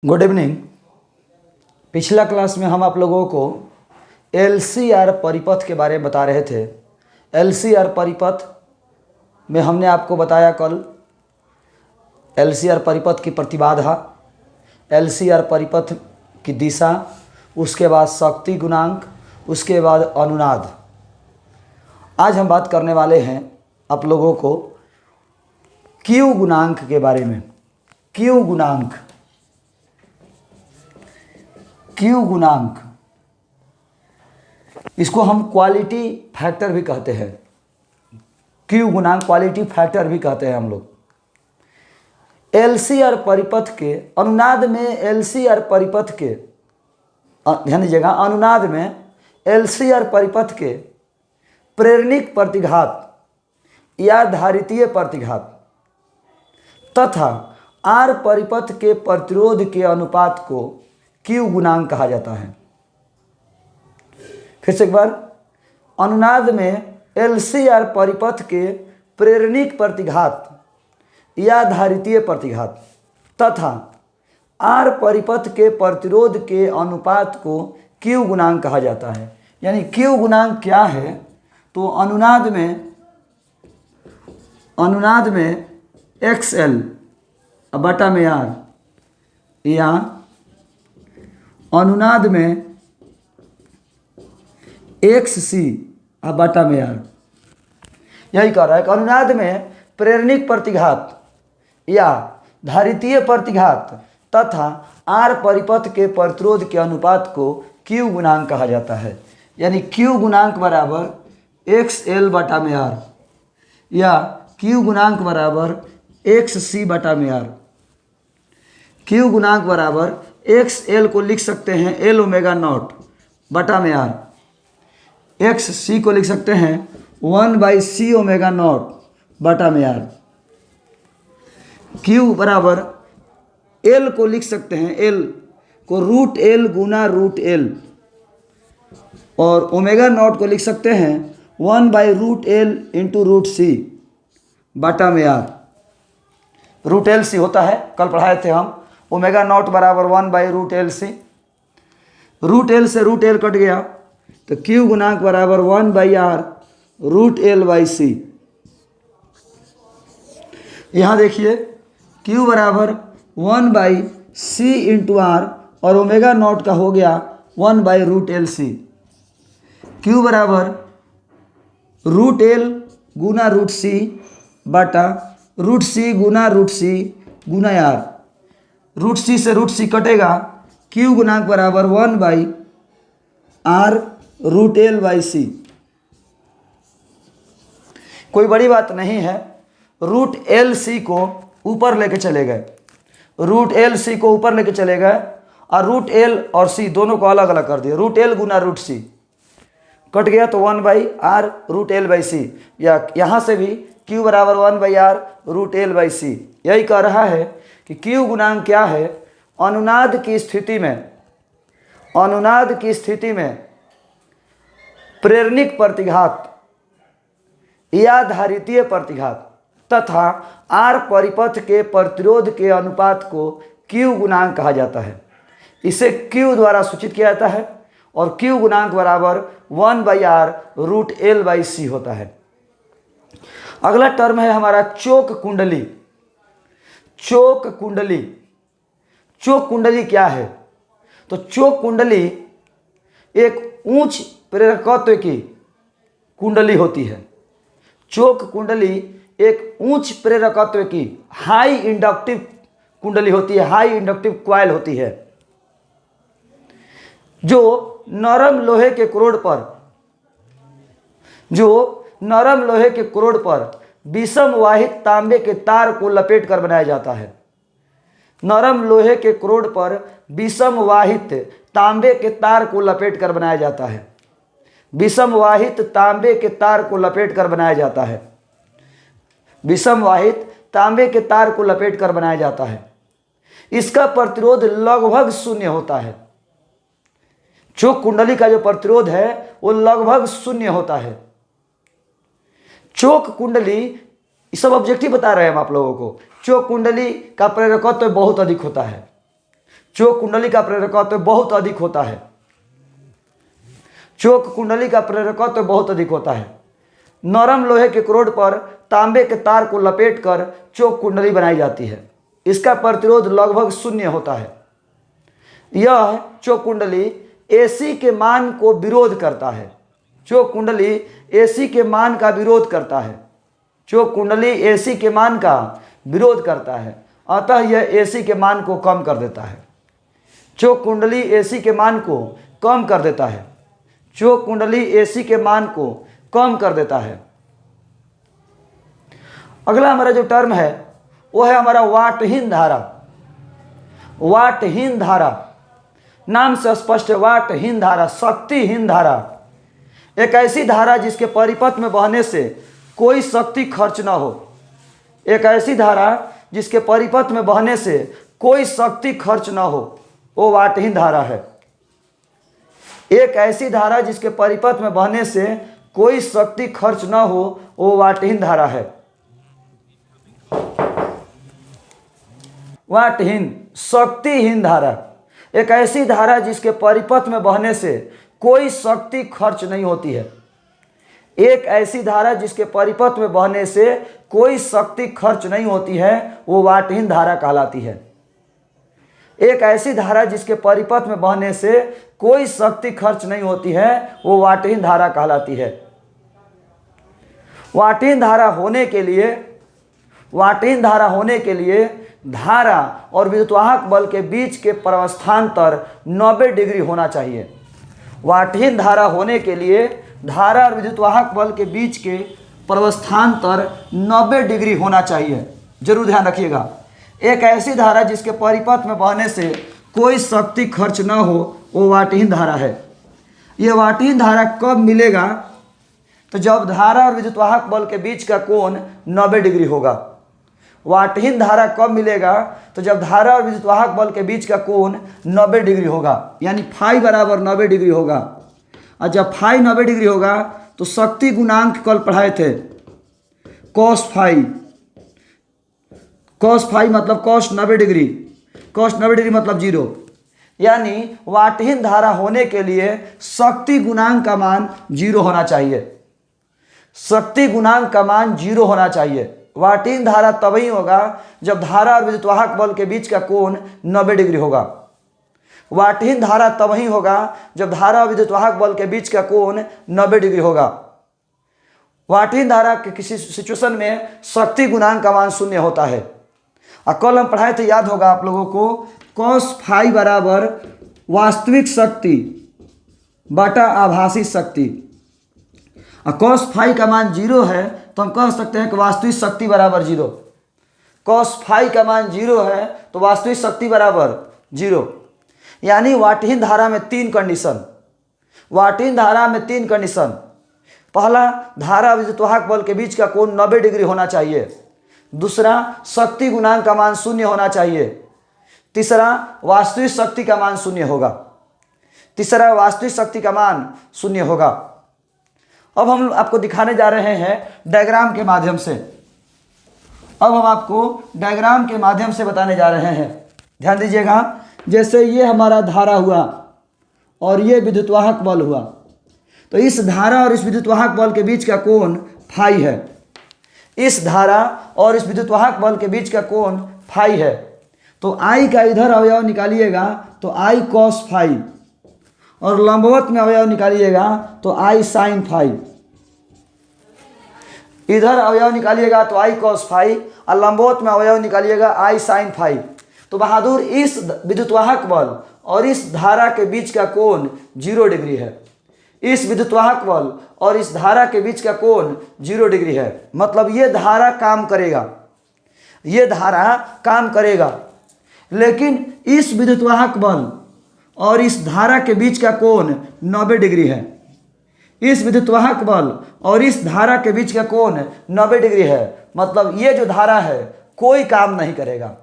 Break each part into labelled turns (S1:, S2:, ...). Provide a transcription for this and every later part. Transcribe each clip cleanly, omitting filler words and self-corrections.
S1: Good evening. पिछला class में हम आप लोगों को एलसीआर परिपथ के बारे में बता रहे थे। एलसीआर परिपथ में हमने आपको बताया कल एलसीआर परिपथ की प्रतिबाधा, एलसीआर परिपथ की दिशा, उसके बाद शक्ति गुणांक, उसके बाद अनुनाद। आज हम बात करने वाले हैं आप लोगों को क्यू गुणांक के बारे में। क्यू गुणांक, क्यू गुणांक, इसको हम क्वालिटी फैक्टर भी कहते हैं। क्यू गुणांक क्वालिटी फैक्टर भी कहते हैं हम लोग। एलसीआर परिपथ के अनुनाद में, एलसीआर परिपथ के ध्यान दीजिएगा, अनुनाद में एलसीआर परिपथ के प्रेरणिक प्रतिघात या धारितीय प्रतिघात तथा आर परिपथ के प्रतिरोध के अनुपात को क्यू गुणांक कहा जाता है। फिर से एक बार, अनुनाद में एलसीआर परिपथ के प्रेरणिक प्रतिघात या धारितीय प्रतिघात तथा आर परिपथ के प्रतिरोध के अनुपात को क्यू गुणांक कहा जाता है। यानी क्यू गुणांक क्या है? तो अनुनाद में XL बटा में R या अनुनाद में XC बटा में R, यही कह रहा है कि अनुनाद में प्रेरणिक प्रतिघात या धारितीय प्रतिघात तथा आर परिपथ के प्रतिरोध के अनुपात को क्यू गुणांक कहा जाता है। यानी क्यू गुणांक बराबर XL बटा में R या क्यू गुणांक बराबर XC बटा में R। क्यू गुणांक बराबर XL को लिख सकते हैं L ओमेगा नॉट बटा में R, XC को लिख सकते हैं 1/C ओमेगा नॉट बटा में R। Q बराबर L को लिख सकते हैं, L को रूट L गुना रूट L, और ओमेगा नॉट को लिख सकते हैं 1/√L इंटू रूट C बटा में R। रूट एल सी होता है, कल पढ़ाए थे हम। ओमेगा नॉट बराबर 1/√LC, रूट एल से रूट एल कट गया तो क्यू गुणांक बराबर 1/R√L/C। यहाँ देखिए क्यू बराबर 1/C इंटू R और ओमेगा नॉट का हो गया 1/√LC। क्यू बराबर √L गुना √C बटा √C गुना √C गुना R। √C से √C कटेगा, क्यू गुणांक बराबर 1/R√L/C। कोई बड़ी बात नहीं है। √LC को ऊपर लेके चले गए, √LC को ऊपर लेके चले गए और √L और C दोनों को अलग अलग कर दिया। √L गुना √C कट गया तो 1/R√L/C, या यहाँ से भी Q बराबर 1/R√L/C। यही कह रहा है कि Q गुणांक क्या है? अनुनाद की स्थिति में प्रेरणिक प्रतिघात या धारितीय प्रतिघात तथा आर परिपथ के प्रतिरोध के अनुपात को Q गुणांक कहा जाता है। इसे Q द्वारा सूचित किया जाता है और Q गुणांक बराबर 1/R√L/C होता है। अगला टर्म है हमारा चोक कुंडली। चोक कुंडली, चोक कुंडली क्या है? तो चोक कुंडली एक उच्च प्रेरकत्व की कुंडली होती है। चोक कुंडली एक उच्च प्रेरकत्व की हाई इंडक्टिव कुंडली होती है, हाई इंडक्टिव कॉइल होती है, जो नरम लोहे के क्रोड पर विषम वाहित तांबे के तार को लपेट कर बनाया जाता है। नरम लोहे के क्रोड पर विषम वाहित तांबे के तार को लपेट कर बनाया जाता है। विषम वाहित तांबे के तार को लपेट कर बनाया जाता है। विषम वाहित तांबे के तार को लपेट कर बनाया जाता है। इसका प्रतिरोध लगभग शून्य होता है। चोक कुंडली का जो प्रतिरोध है वो लगभग शून्य होता है। चोक कुंडली, सब ऑब्जेक्टिव बता रहे हैं हम आप लोगों को। चोक कुंडली का प्रेरकत्व बहुत अधिक होता है। चोक कुंडली का प्रेरकत्व बहुत अधिक होता है। चोक कुंडली का प्रेरकत्व बहुत अधिक होता है। नरम लोहे के क्रोड पर तांबे के तार को लपेटकर चोक कुंडली बनाई जाती है। इसका प्रतिरोध लगभग शून्य होता है। यह चोक कुंडली एसी के मान को विरोध करता है। चोक कुंडली एसी के मान का विरोध करता है। चोक कुंडली एसी के मान का विरोध करता है, अतः यह एसी के मान को कम कर देता है। चोक कुंडली एसी के मान को कम कर देता है। चोक कुंडली एसी के मान को कम कर देता है। अगला हमारा जो टर्म है वो है हमारा वाटहीन धारा। वाटहीन धारा नाम से स्पष्ट है। वाटहीन धारा, शक्तिहीन धारा, एक ऐसी धारा जिसके परिपथ में बहने से कोई शक्ति खर्च ना हो। एक ऐसी धारा जिसके परिपथ में बहने से कोई शक्ति खर्च ना हो, वो वाटहीन धारा है। एक ऐसी धारा जिसके परिपथ में बहने से कोई शक्ति खर्च ना हो, वो वाटहीन धारा है। वाटहीन, शक्तिहीन धारा, एक ऐसी धारा जिसके परिपथ में बहने से कोई शक्ति खर्च नहीं होती है। एक ऐसी धारा जिसके परिपथ में बहने से कोई शक्ति खर्च नहीं होती है, वो वाटहीन धारा कहलाती है। एक ऐसी धारा जिसके परिपथ में बहने से कोई शक्ति खर्च नहीं होती है, वो वाटहीन धारा कहलाती है। वाटहीन धारा होने के लिए, वाटहीन धारा होने के लिए धारा और विद्युतवाहक बल के बीच के प्रवस्थान्तर 90 डिग्री होना चाहिए। वाटहीन धारा होने के लिए धारा और विद्युतवाहक बल के बीच के प्रवस्थान्तर 90 डिग्री होना चाहिए। जरूर ध्यान रखिएगा। एक ऐसी धारा जिसके परिपथ में बहने से कोई शक्ति खर्च न हो, वो वाटहीन धारा है। यह वाटहीन धारा कब मिलेगा? तो जब धारा और विद्युतवाहक बल के बीच का कोण 90 डिग्री होगा। वाटहीन धारा कब मिलेगा? तो जब धारा और विद्युतवाहक बल के बीच का कोण 90 डिग्री होगा, यानी फाई बराबर 90 डिग्री होगा। और जब फाई 90 डिग्री होगा तो शक्ति गुणांक कल पढ़ाए थे, कॉस फाई। कॉस फाई मतलब कॉस 90 डिग्री, कॉस 90 डिग्री मतलब 0। यानी वाटहीन धारा होने के लिए शक्ति गुणांक का मान 0 होना चाहिए। शक्ति गुणांक का मान 0 होना चाहिए। वाटहीन धारा तभी होगा जब धारा और विद्युतवाहक बल के बीच का कोण 90 डिग्री होगा। वाटहीन धारा तभी होगा जब धारा और विद्युतवाहक बल के बीच का कोण 90 डिग्री होगा। वाटहीन धारा के किसी सिचुएशन में शक्ति गुणांक का मान 0 होता है। और कल हम पढ़ाए थे, याद होगा आप लोगों को, कॉस फाई बराबर वास्तविक शक्ति बटा आभासी शक्ति। और कॉस फाई का मान 0 है तो हम कह सकते हैं कि वास्तविक शक्ति बराबर 0। कॉस फाई का मान 0 है तो वास्तविक शक्ति बराबर 0। यानी वाटहीन धारा में 3 कंडीशन। वाटहीन धारा में 3 कंडीशन। पहला, धारा विद्युतवाहक बल के बीच का कोण 90 डिग्री होना चाहिए। दूसरा, शक्ति गुणांक का मान 0 होना चाहिए। तीसरा, वास्तविक शक्ति का मान 0 होगा। तीसरा, वास्तविक शक्ति का मान 0 होगा। अब हम आपको दिखाने जा रहे हैं डायग्राम के माध्यम से। अब हम आपको डायग्राम के माध्यम से बताने जा रहे हैं। ध्यान दीजिएगा। जैसे ये हमारा धारा हुआ और ये विद्युतवाहक बल हुआ, तो इस धारा और इस विद्युतवाहक बल के बीच का कोण फाई है। इस धारा और इस विद्युतवाहक बल के बीच का कोण फाई है। तो आई का इधर अवयव निकालिएगा तो आई कॉस फाई, और लंबवत में अवयव निकालिएगा तो आई साइन फाई। इधर अवयव निकालिएगा तो आई कॉस फाई, और लंबवत में अवयव निकालिएगा आई साइन फाई। तो बहादुर, इस विद्युतवाहक बल और इस धारा के बीच का कोण 0 डिग्री है। इस विद्युतवाहक बल और इस धारा के बीच का कोण 0 डिग्री है। मतलब ये धारा काम करेगा, ये धारा काम करेगा। लेकिन इस विद्युतवाहक बल और इस धारा के बीच का कोण 90 डिग्री है। इस विद्युतवाहक बल और इस धारा के बीच का कोण 90 डिग्री है। मतलब ये जो धारा है कोई काम नहीं करेगा।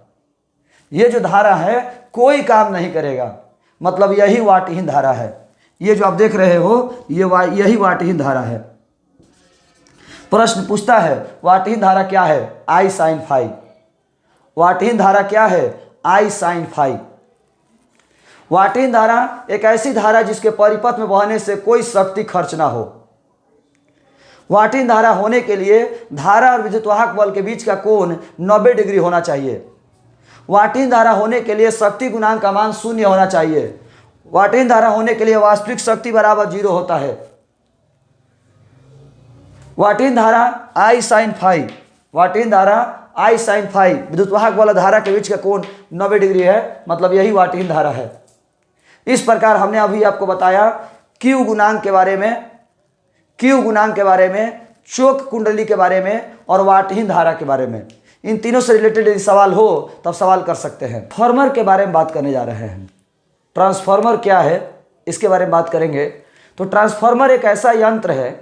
S1: ये जो धारा है कोई काम नहीं करेगा। मतलब यही वाटहीन धारा है। ये जो आप देख रहे हो यही वाटहीन धारा है। प्रश्न पूछता है वाटहीन धारा क्या है? आई साइन फाई। वाटहीन धारा क्या है? आई साइन फाई। वाटिन धारा एक ऐसी धारा जिसके परिपथ में बहने से कोई शक्ति खर्च ना हो। वाटिन धारा होने के लिए धारा और विद्युतवाहक बल के बीच का कोण 90 डिग्री होना चाहिए। वाटिन धारा होने के लिए शक्ति गुणांक का मान 0 होना चाहिए। वाटिन धारा होने के लिए वास्तविक शक्ति बराबर 0 होता है। वाटिन धारा I sin फाई, वाटिन धारा I sin फाई, विद्युतवाहक बल धारा के बीच का कोण 90 डिग्री है, मतलब यही वाटिन धारा है। इस प्रकार हमने अभी आपको बताया Q गुणांक के बारे में, Q गुणांक के बारे में, चोक कुंडली के बारे में और वाटिन धारा के बारे में। इन तीनों से रिलेटेड यदि सवाल हो तब सवाल कर सकते हैं। ट्रांसफार्मर के बारे में बात करने जा रहे हैं। ट्रांसफार्मर क्या है इसके बारे में बात करेंगे। तो ट्रांसफार्मर एक ऐसा यंत्र है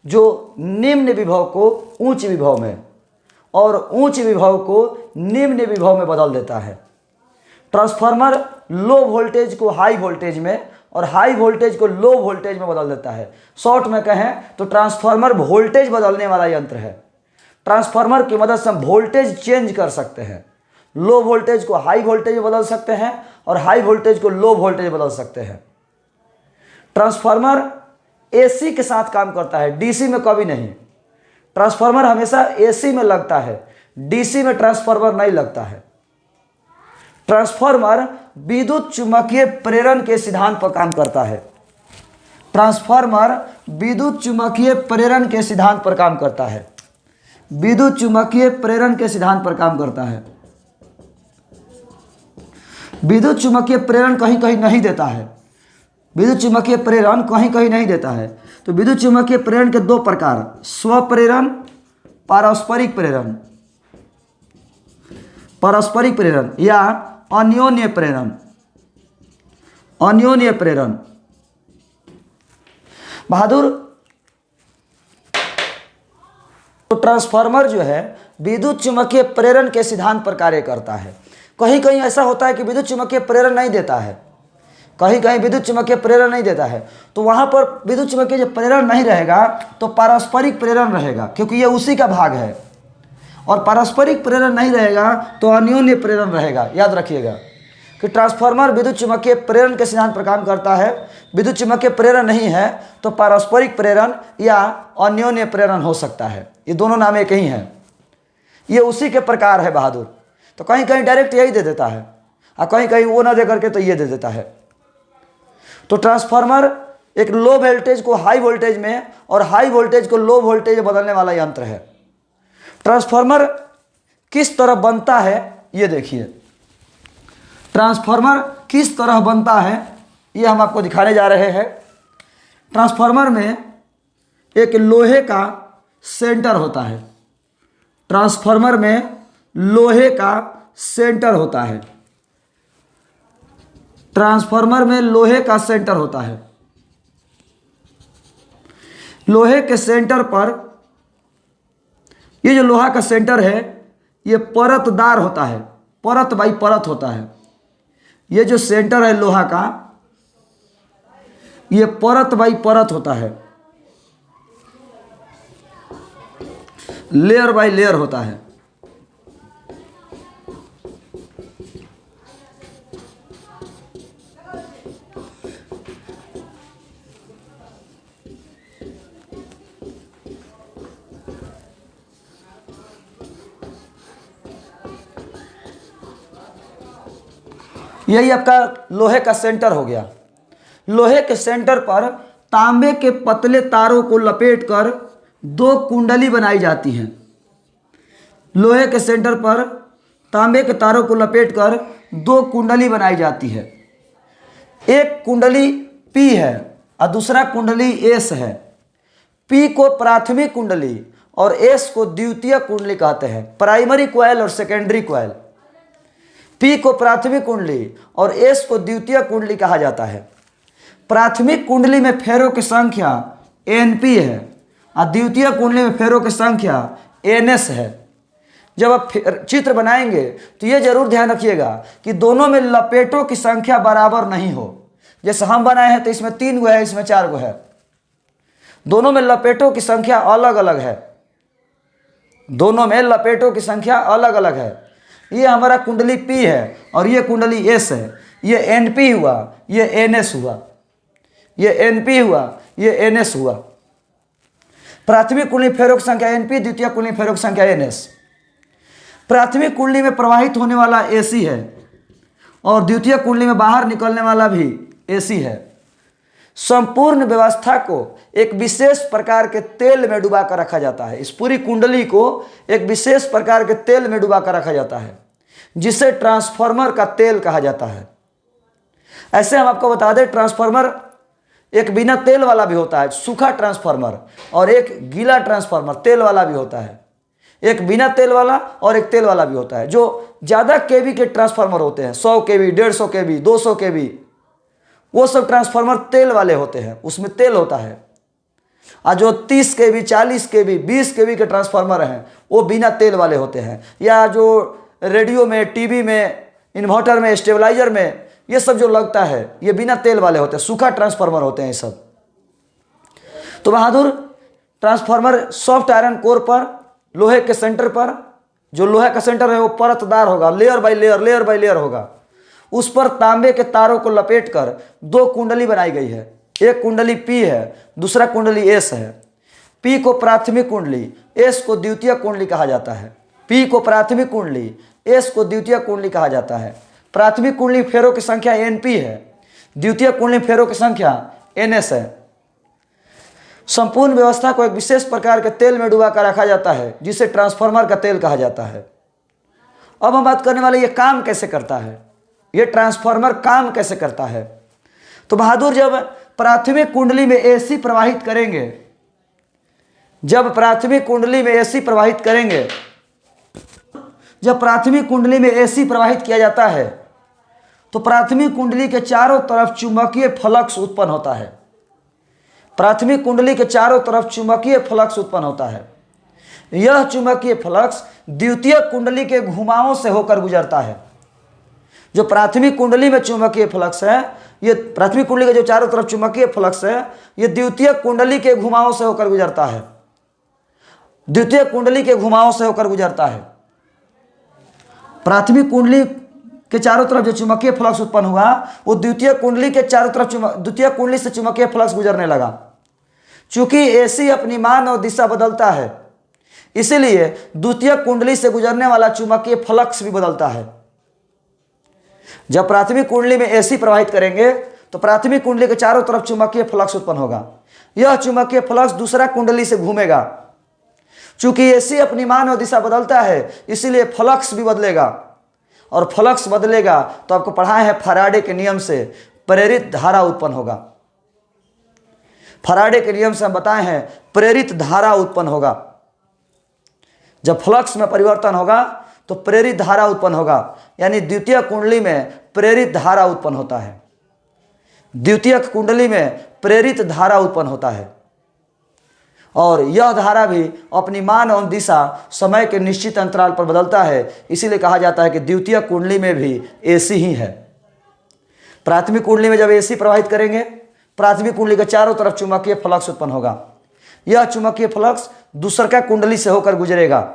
S1: जो निम्न विभव को उच्च विभव में और उच्च विभव को निम्न विभव में बदल देता है। ट्रांसफार्मर लो वोल्टेज को हाई वोल्टेज में और हाई वोल्टेज को लो वोल्टेज में बदल देता है। शॉर्ट में कहें तो ट्रांसफार्मर वोल्टेज बदलने वाला यंत्र है। ट्रांसफार्मर की मदद से हम वोल्टेज चेंज कर सकते हैं। लो वोल्टेज को हाई वोल्टेज में बदल सकते हैं और हाई वोल्टेज को लो वोल्टेज बदल सकते हैं। ट्रांसफार्मर एसी के साथ काम करता है, डीसी में कभी नहीं। ट्रांसफार्मर हमेशा एसी में लगता है, डीसी में ट्रांसफार्मर नहीं लगता है। ट्रांसफार्मर विद्युत चुम्बकीय प्रेरण के सिद्धांत पर काम करता है। ट्रांसफार्मर विद्युत चुम्बकीय प्रेरण के सिद्धांत पर काम करता है। विद्युत चुम्बकीय प्रेरण के सिद्धांत पर काम करता है। विद्युत चुम्बकीय प्रेरण कहीं कहीं नहीं देता है। विद्युत चुम्बकीय प्रेरण कहीं कहीं नहीं देता है। तो विद्युत चुम्बकीय प्रेरण के दो प्रकार, स्वप्रेरण, पारस्परिक प्रेरण। पारस्परिक प्रेरण या अन्योन्य प्रेरण। अन्योन्य प्रेरण। बहादुर, तो ट्रांसफार्मर जो है विद्युत चुम्बकीय प्रेरण के सिद्धांत पर कार्य करता है। कहीं कहीं ऐसा होता है कि विद्युत चुम्बकीय प्रेरण नहीं देता है, कहीं कहीं विद्युत चुम्बकीय प्रेरण नहीं देता है। तो वहां पर विद्युत चुम्बकीय जो प्रेरण नहीं रहेगा तो पारस्परिक प्रेरण रहेगा, क्योंकि ये उसी का भाग है। और पारस्परिक प्रेरण नहीं रहेगा तो अन्योन्य प्रेरण रहेगा। याद रखिएगा कि ट्रांसफार्मर विद्युत चुम्बकीय प्रेरण के सिद्धांत पर काम करता है। विद्युत चुम्बकीय प्रेरण नहीं है तो पारस्परिक प्रेरण या अन्योन्य प्रेरण हो सकता है। ये दोनों नाम एक ही हैं, ये उसी के प्रकार है बहादुर। तो कहीं कहीं डायरेक्ट यही दे देता है और कहीं कहीं वो ना दे करके तो ये दे देता है। तो ट्रांसफार्मर एक लो वोल्टेज को हाई वोल्टेज में और हाई वोल्टेज को लो वोल्टेज में बदलने वाला यंत्र है। ट्रांसफार्मर किस तरह बनता है ये देखिए। ट्रांसफार्मर किस तरह बनता है ये हम आपको दिखाने जा रहे हैं। ट्रांसफार्मर में एक लोहे का सेंटर होता है। ट्रांसफार्मर में लोहे का सेंटर होता है। ट्रांसफार्मर में लोहे का सेंटर होता है। लोहे के सेंटर पर ये जो लोहा का सेंटर है ये परतदार होता है, परत बाई परत होता है। ये जो सेंटर है लोहा का ये परत बाई परत होता है, लेयर बाई लेयर होता है। यही आपका लोहे का सेंटर हो गया। लोहे के सेंटर पर तांबे के पतले तारों को लपेटकर दो कुंडली बनाई जाती हैं। लोहे के सेंटर पर तांबे के तारों को लपेटकर दो कुंडली बनाई जाती है। एक कुंडली P है और दूसरा कुंडली S है। P को प्राथमिक कुंडली और S को द्वितीय कुंडली कहते हैं, प्राइमरी कॉइल और सेकेंडरी कॉइल। P को प्राथमिक कुंडली और S को द्वितीय कुंडली कहा जाता है। प्राथमिक कुंडली में फेरों की संख्या Np है और द्वितीय कुंडली में फेरों की संख्या Ns है। जब आप चित्र बनाएंगे तो ये जरूर ध्यान रखिएगा कि दोनों में लपेटों की संख्या बराबर नहीं हो। जैसे हम बनाए हैं तो इसमें 3 गो है, इसमें 4 गो है। दोनों में लपेटों की संख्या अलग अलग है। दोनों में लपेटों की संख्या अलग अलग है। ये हमारा कुंडली P है और ये कुंडली S है। ये एनपी हुआ, ये एनएस हुआ, ये एनपी हुआ, ये एनएस हुआ। प्राथमिक कुंडली फेरों की संख्या एनपी, द्वितीय कुंडली फेरों की संख्या एनएस। प्राथमिक कुंडली में प्रवाहित होने वाला एसी है और द्वितीय कुंडली में बाहर निकलने वाला भी एसी है। संपूर्ण व्यवस्था को एक विशेष प्रकार के तेल में डुबा कर रखा जाता है। इस पूरी कुंडली को एक विशेष प्रकार के तेल में डुबा कर रखा जाता है, जिसे ट्रांसफार्मर का तेल कहा जाता है। ऐसे हम आपको बता दें, ट्रांसफार्मर एक बिना तेल वाला भी होता है, सूखा ट्रांसफार्मर, और एक गीला ट्रांसफार्मर तेल वाला भी होता है। एक बिना तेल वाला और एक तेल वाला भी होता है। जो ज़्यादा केवी के ट्रांसफार्मर होते हैं, 100 केवी, 150 केवी, 200 केवी, वो सब ट्रांसफार्मर तेल वाले होते हैं, उसमें तेल होता है। और जो 30 केवी, 40 केवी, 20 केवी के ट्रांसफार्मर हैं, वो बिना तेल वाले होते हैं। या जो रेडियो में, टीवी में, इन्वर्टर में, स्टेबलाइजर में ये सब जो लगता है, ये बिना तेल वाले होते हैं, सूखा ट्रांसफार्मर होते हैं ये सब। तो बहादुर ट्रांसफार्मर सॉफ्ट आयरन कोर पर, लोहे के सेंटर पर, जो लोहे का सेंटर है वो परतदार होगा, layer by layer, layer by layer होगा। उस पर तांबे के तारों को लपेटकर 2 कुंडली बनाई गई है। एक कुंडली पी है, दूसरा कुंडली एस है। पी को प्राथमिक कुंडली, एस को द्वितीय कुंडली कहा जाता है। पी को प्राथमिक कुंडली, एस को द्वितीय कुंडली कहा जाता है। प्राथमिक कुंडली फेरों की संख्या एनपी है, द्वितीय कुंडली फेरों की संख्या एनएस है। संपूर्ण व्यवस्था को एक विशेष प्रकार के तेल में डुबा कर रखा जाता है, जिसे ट्रांसफार्मर का तेल कहा जाता है। अब हम बात करने वाले, ये काम कैसे करता है, ये ट्रांसफार्मर काम कैसे करता है। तो बहादुर, जब प्राथमिक कुंडली में एसी प्रवाहित करेंगे, जब प्राथमिक कुंडली में एसी प्रवाहित करेंगे, जब प्राथमिक कुंडली में एसी प्रवाहित किया जाता है, तो प्राथमिक कुंडली के चारों तरफ चुंबकीय फ्लक्स उत्पन्न होता है। प्राथमिक कुंडली के चारों तरफ चुंबकीय फ्लक्स उत्पन्न होता है। यह चुंबकीय फ्लक्स द्वितीय कुंडली के घुमावों से होकर गुजरता है। जो प्राथमिक कुंडली में चुंबकीय फ्लक्स है, ये प्राथमिक कुंडली के जो चारों तरफ चुंबकीय फ्लक्स है, ये द्वितीय कुंडली के घुमावों से होकर गुजरता है। द्वितीय कुंडली के घुमावों से होकर गुजरता है। प्राथमिक कुंडली के चारों तरफ जो चुंबकीय फ्लक्स उत्पन्न हुआ, वो द्वितीय कुंडली के चारों तरफ द्वितीय कुंडली से चुंबकीय फ्लक्स गुजरने लगा। चूंकि एसी अपनी मान और दिशा बदलता है, इसीलिए द्वितीय कुंडली से गुजरने वाला चुंबकीय फ्लक्स भी बदलता है। जब प्राथमिक कुंडली में एसी प्रवाहित करेंगे, तो प्राथमिक कुंडली के चारों तरफ चुंबकीय फ्लक्स उत्पन्न होगा। यह चुंबकीय फ्लक्स दूसरा कुंडली से घूमेगा। चूंकि एसी अपनी मान और दिशा बदलता है, इसीलिए फ्लक्स भी बदलेगा, और फ्लक्स बदलेगा तो आपको पढ़ाए हैं फैराडे के नियम से प्रेरित धारा उत्पन्न होगा। फैराडे के नियम से हम बताए हैं प्रेरित धारा उत्पन्न होगा। जब फ्लक्स में परिवर्तन होगा तो प्रेरित धारा उत्पन्न होगा, यानी द्वितीय कुंडली में प्रेरित धारा उत्पन्न होता है। द्वितीय कुंडली में प्रेरित धारा उत्पन्न होता है, और यह धारा भी अपनी मान और दिशा समय के निश्चित अंतराल पर बदलता है। इसीलिए कहा जाता है कि द्वितीय कुंडली में भी एसी ही है। प्राथमिक कुंडली में जब एसी प्रवाहित करेंगे, प्राथमिक कुंडली के चारों तरफ चुंबकीय फ्लक्स उत्पन्न होगा। यह चुंबकीय फ्लक्स दूसरा कुंडली से होकर गुजरेगा।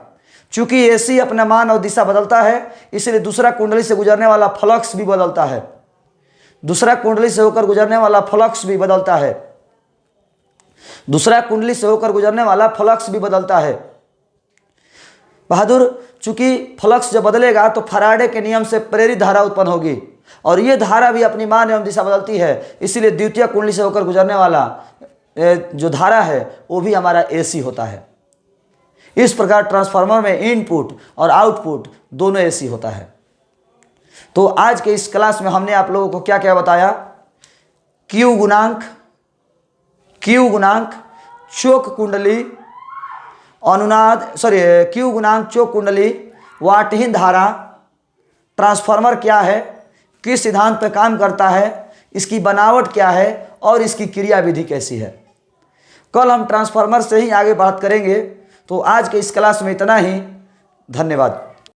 S1: चूंकि एसी अपना मान और दिशा बदलता है, इसलिए दूसरा कुंडली से गुजरने वाला फ्लक्स भी बदलता है। दूसरा कुंडली से होकर गुजरने वाला फ्लक्स भी बदलता है। दूसरा कुंडली से होकर गुजरने वाला फ्लक्स भी बदलता है। बहादुर, चूंकि फ्लक्स जब बदलेगा तो फैराडे के नियम से प्रेरित धारा उत्पन्न होगी, और ये धारा भी अपनी मान एवं दिशा बदलती है। इसीलिए द्वितीय कुंडली से होकर गुजरने वाला जो धारा है वो भी हमारा एसी होता है। इस प्रकार ट्रांसफार्मर में इनपुट और आउटपुट दोनों एसी होता है। तो आज के इस क्लास में हमने आप लोगों को क्या क्या बताया? क्यू गुणांक, चोक कुंडली, क्यू गुणांक, चोक कुंडली, वाटहीन धारा, ट्रांसफार्मर क्या है, किस सिद्धांत पर काम करता है, इसकी बनावट क्या है और इसकी क्रिया विधि कैसी है। कल हम ट्रांसफार्मर से ही आगे बात करेंगे। तो आज के इस क्लास में इतना ही। धन्यवाद।